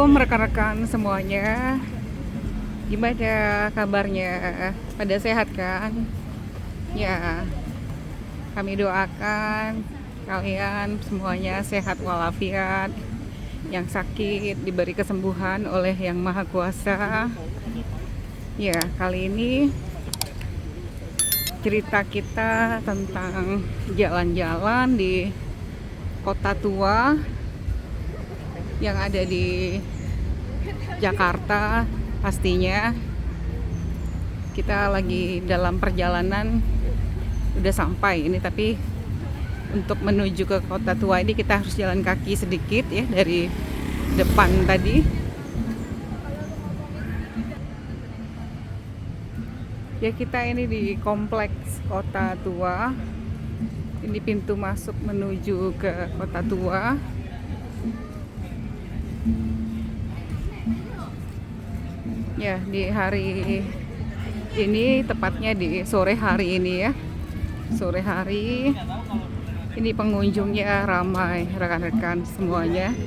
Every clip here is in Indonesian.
Assalamualaikum rekan-rekan semuanya. Gimana kabarnya? Pada sehat kan? Ya, kami doakan kalian semuanya sehat walafiat. Yang sakit diberi kesembuhan oleh Yang Maha Kuasa. Ya, kali ini cerita kita tentang jalan-jalan di Kota Tua yang ada di Jakarta. Pastinya kita lagi dalam perjalanan, udah sampai ini, tapi untuk menuju ke Kota Tua ini kita harus jalan kaki sedikit ya dari depan tadi. Ya, kita ini di kompleks Kota Tua. Ini pintu masuk menuju ke Kota Tua. Ya, di hari ini, tepatnya di sore hari ini ya. Sore hari ini pengunjungnya ramai rekan-rekan semuanya.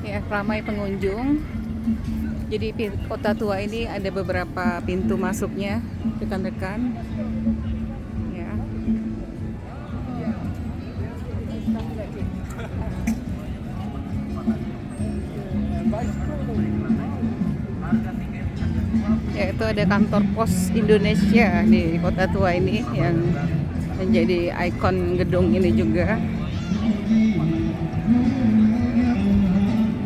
Ya, ramai pengunjung. Jadi Kota Tua ini ada beberapa pintu masuknya, rekan-rekan. Ya. Ya, itu ada kantor pos Indonesia di Kota Tua ini yang menjadi ikon gedung ini juga.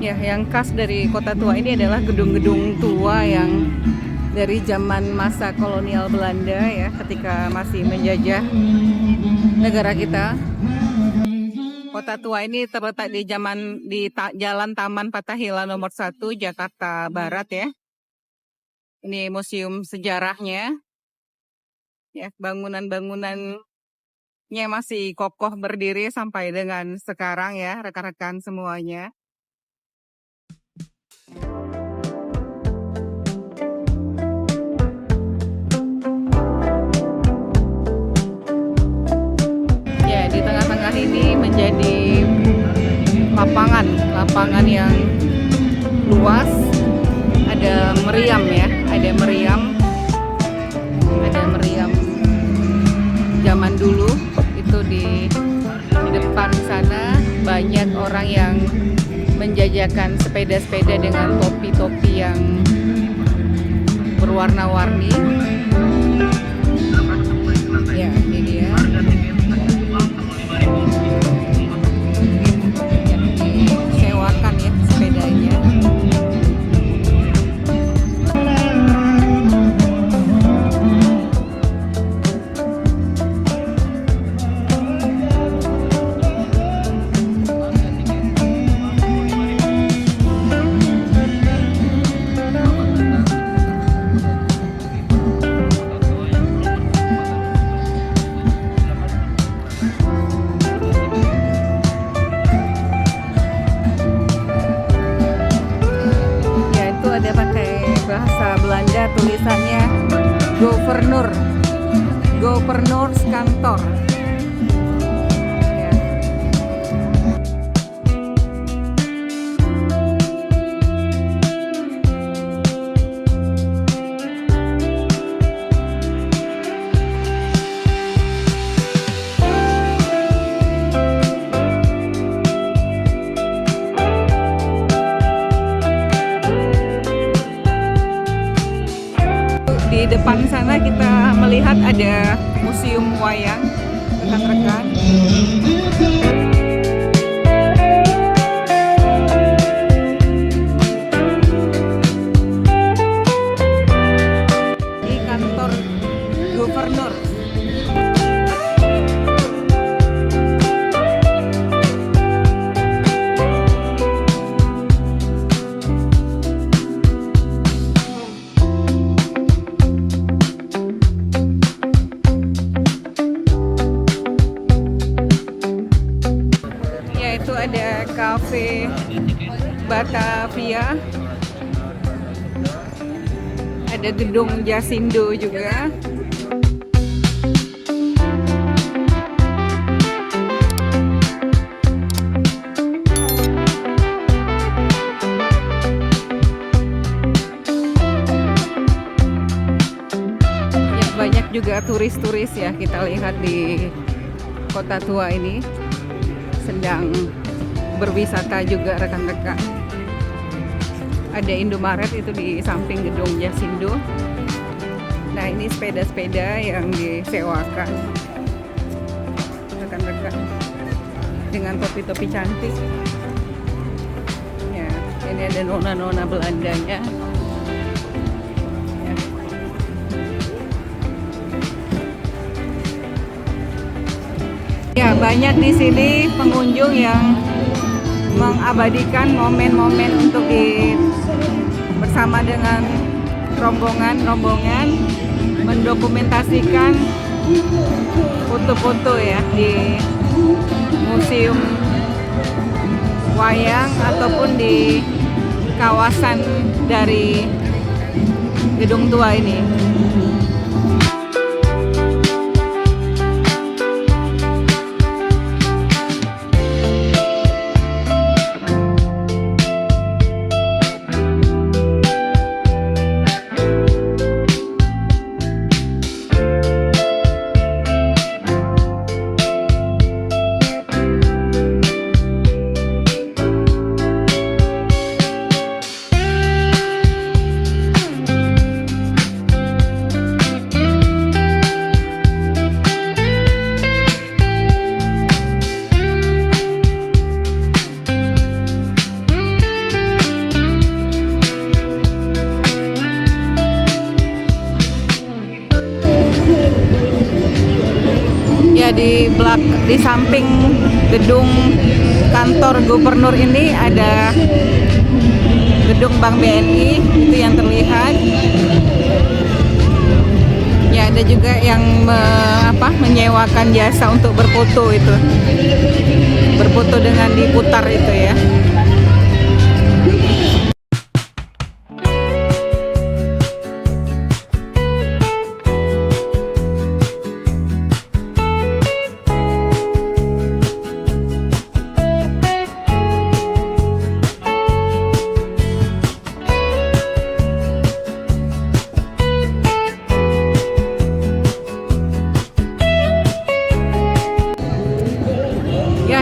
Ya, yang khas dari Kota Tua ini adalah gedung-gedung tua yang dari zaman masa kolonial Belanda ya, ketika masih menjajah negara kita. Kota Tua ini terletak di Jalan Taman Fathahillah nomor 1 Jakarta Barat ya. Ini museum sejarahnya. Ya, bangunan-bangunannya masih kokoh berdiri sampai dengan sekarang ya, rekan-rekan semuanya. Ya, di tengah-tengah ini menjadi lapangan yang luas. Ada meriam ya, ada meriam zaman dulu. Itu di depan sana banyak orang yang menjajakan sepeda-sepeda dengan topi-topi yang berwarna-warni. Ya, ini dia. Yang disewakan ya sepedanya. Ada pakai bahasa Belanda, tulisannya Gouverneurskantor. Ya. Di depan sana kita melihat ada museum wayang, rekan-rekan. Di kantor gubernur. Itu ada Cafe Batavia, Ada gedung Jasindo juga. Ya, banyak juga turis-turis ya kita lihat di Kota Tua ini sedang berwisata juga rekan-rekan. Ada Indomaret itu di samping gedung Jasindo. Nah, ini sepeda-sepeda yang disewakan rekan-rekan dengan topi-topi cantik. Ya, ini ada nona-nona Belandanya. Ya. Ya, banyak di sini pengunjung yang mengabadikan momen-momen untuk bersama dengan rombongan mendokumentasikan foto-foto ya di museum wayang ataupun di kawasan dari gedung tua ini. Ya, di samping gedung kantor gubernur ini ada gedung Bank BNI, itu yang terlihat. Ya, ada juga yang menyewakan jasa untuk berfoto itu. Berfoto dengan diputar itu ya.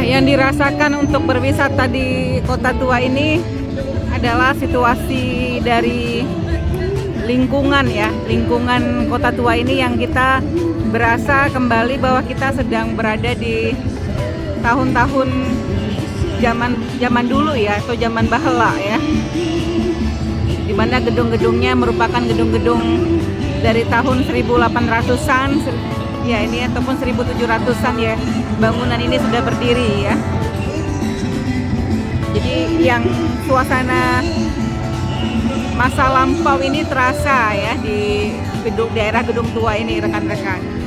Yang dirasakan untuk berwisata di Kota Tua ini adalah situasi dari lingkungan ya, lingkungan Kota Tua ini yang kita berasa kembali bahwa kita sedang berada di tahun-tahun zaman dulu ya, atau zaman bahela ya, dimana gedung-gedungnya merupakan gedung-gedung dari tahun 1800-an ya ini, ataupun 1700-an ya, bangunan ini sudah berdiri ya. Jadi yang suasana masa lampau ini terasa ya di daerah gedung tua ini rekan-rekan.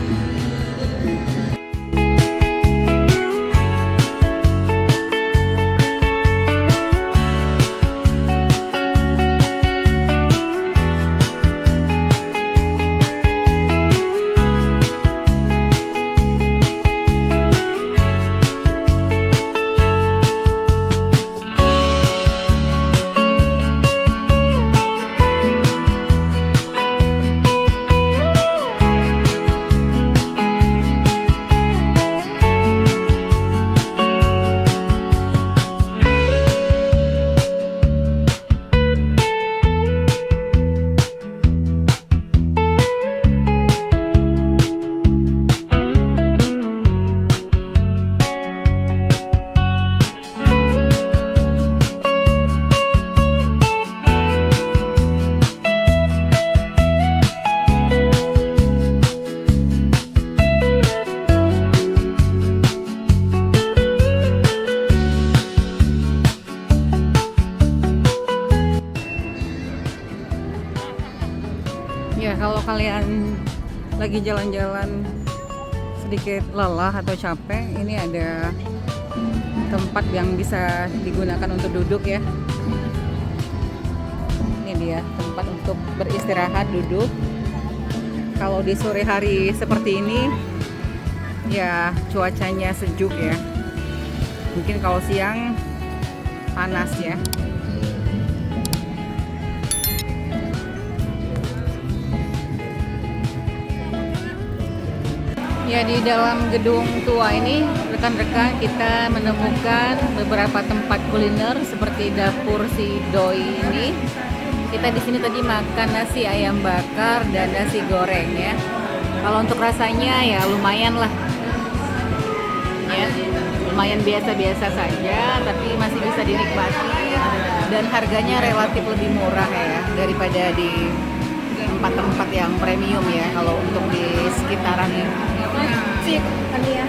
Ya, kalau kalian lagi jalan-jalan sedikit lelah atau capek, ini ada tempat yang bisa digunakan untuk duduk ya. Ini dia tempat untuk beristirahat, duduk. Kalau di sore hari seperti ini ya cuacanya sejuk ya. Mungkin kalau siang panas ya. Ya, di dalam gedung tua ini rekan-rekan kita menemukan beberapa tempat kuliner seperti dapur si Doi ini. Kita di sini tadi makan nasi ayam bakar dan nasi goreng ya. Kalau untuk rasanya ya lumayan lah. Ya, lumayan biasa-biasa saja, tapi masih bisa dinikmati dan harganya relatif lebih murah ya daripada di tempat-tempat yang premium ya. Kalau untuk di sekitaran sih kan ya.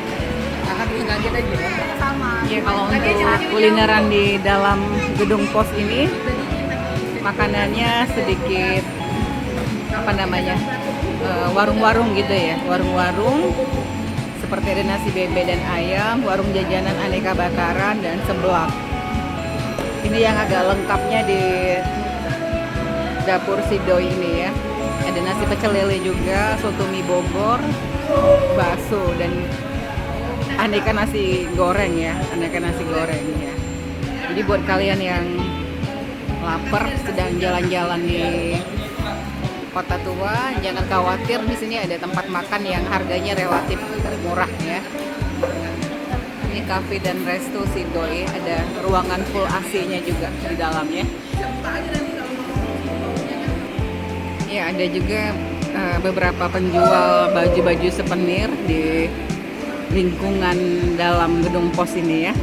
Ya, kalau untuk kulineran di dalam gedung pos ini makanannya sedikit apa namanya warung-warung gitu ya, warung-warung seperti ada nasi bebek dan ayam, warung jajanan aneka bakaran dan seblak. Ini yang agak lengkapnya di dapur si Doi ini ya. Ada nasi pecel lele juga, soto mie Bogor, bakso dan aneka nasi goreng ya, aneka nasi goreng ya. Jadi buat kalian yang lapar sedang jalan-jalan di Kota Tua, jangan khawatir, di sini ada tempat makan yang harganya relatif murah ya. Ini cafe dan resto si Doi, ada ruangan full AC-nya juga di dalamnya. Ya, ada juga beberapa penjual baju-baju souvenir di lingkungan dalam gedung pos ini ya.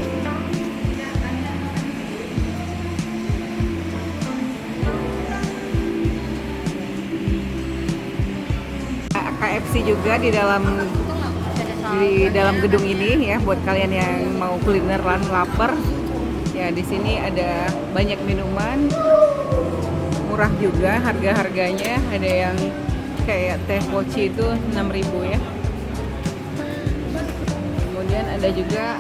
KFC juga di dalam gedung ini ya, buat kalian yang mau kulineran lapar. Ya, di sini ada banyak minuman murah juga harga-harganya. Ada yang kayak teh poci itu 6.000 ya. Kemudian ada juga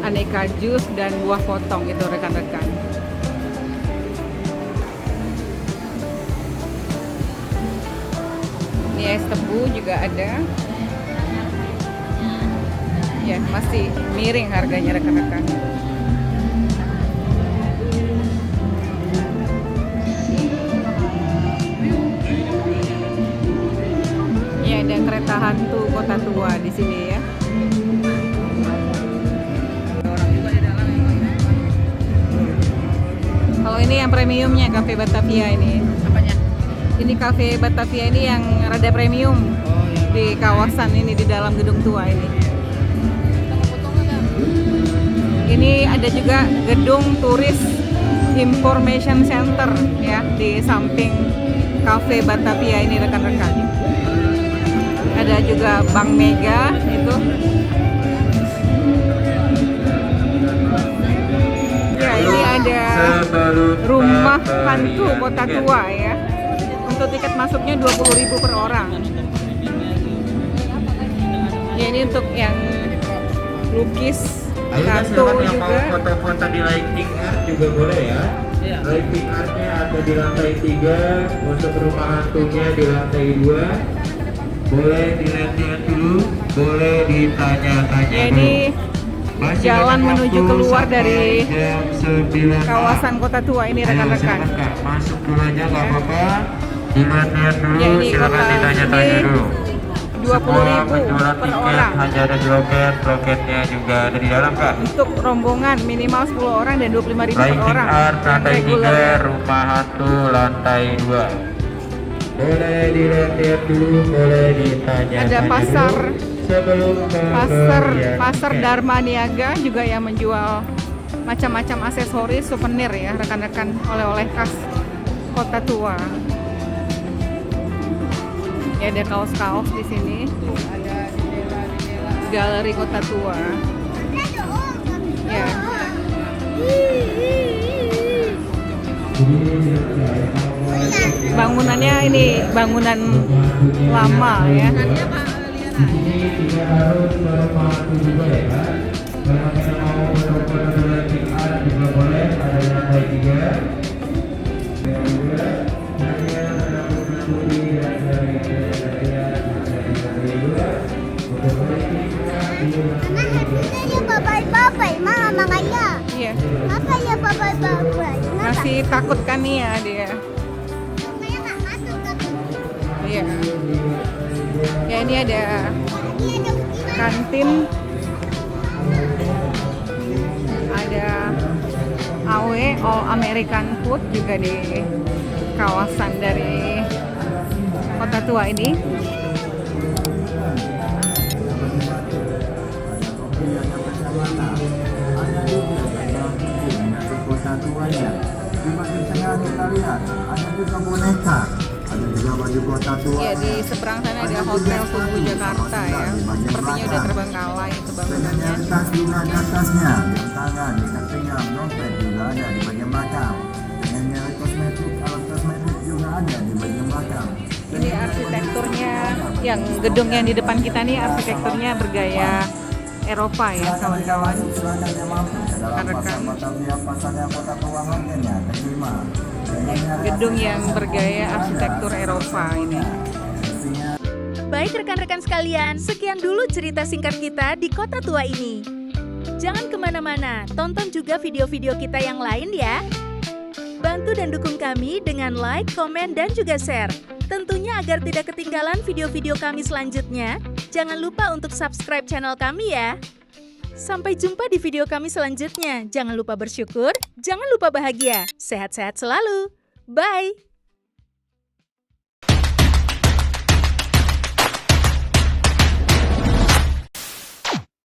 aneka jus dan buah potong itu rekan-rekan. Ini es tebu juga ada. Ya, masih miring harganya rekan-rekan. Ya, ada kereta hantu Kota Tua di sini ya. Kalau ini yang premiumnya Cafe Batavia ini. Apanya? Ini Cafe Batavia ini yang rada premium. Di kawasan ini, di dalam gedung tua ini. Ini ada juga gedung turis information center ya di samping Cafe Batavia ini rekan-rekan. Ada juga Bank Mega itu. Ya, ini ada rumah hantu Kota Tua ya. Untuk tiket masuknya 20.000 per orang. Ya, ini untuk yang lukis tato juga. Foto-foto di lighting art juga boleh ya. Lighting artnya ada di lantai 3, untuk rumah hantunya di lantai 2. Boleh dilihat dulu, boleh ditanya-tanya ya, ini jalan menuju keluar dari kawasan Kota Tua ini rekan-rekan. Masuk dulu aja nggak apa-apa. Dilihat dulu, ya, ini silakan ditanya-tanya dulu. 20.000 per orang. Hanya ada di loketnya juga ada di dalam Kak. Untuk rombongan minimal 10 orang dan 25.000 per orang. Art lantai 3, rumah hantu lantai 2. Boleh dilihat dulu, boleh ditanya. Ada pasar Dharma Niaga juga yang menjual macam-macam aksesoris souvenir ya rekan-rekan, oleh-oleh khas Kota Tua. Ya, ada kaos-kaos di sini. Galeri Kota Tua. Ya. Bangunannya ini bangunan lama ya. Di sini tidak harus berpatu juga ya. Kalau kita mau foto-foto lighting art juga boleh, ada di lantai 3. masih takut kan nih ya dia. Iya. Ya ini ada kantin, ada AW All American Food juga di kawasan dari Kota Tua ini. Kota Tuanya. Di bagian tengah kita lihat ada juga boneka. Ada juga baju kota tua. Ya di seberang sana ada Hotel Tugu Jakarta ya. Sepertinya udah terbengkalai itu bangunannya. Tas juga ada tasnya, jam tangan, ikat pinggang, dompet juga ada di bagian belakang. Dengan merek kosmetik, alat kosmetik juga ada di bagian belakang. Ini arsitekturnya, yang gedung yang di depan kita nih arsitekturnya bergaya Eropa ya, kawan-kawan. Silakan yang mampu dalam pasarnya kota keuangan ya, terima. Gedung yang bergaya arsitektur Eropa ini. Baik rekan-rekan sekalian, sekian dulu cerita singkat kita di Kota Tua ini. Jangan kemana-mana, tonton juga video-video kita yang lain ya. Bantu dan dukung kami dengan like, komen, dan juga share. Tentunya agar tidak ketinggalan video-video kami selanjutnya, jangan lupa untuk subscribe channel kami ya. Sampai jumpa di video kami selanjutnya. Jangan lupa bersyukur, jangan lupa bahagia. Sehat-sehat selalu. Bye!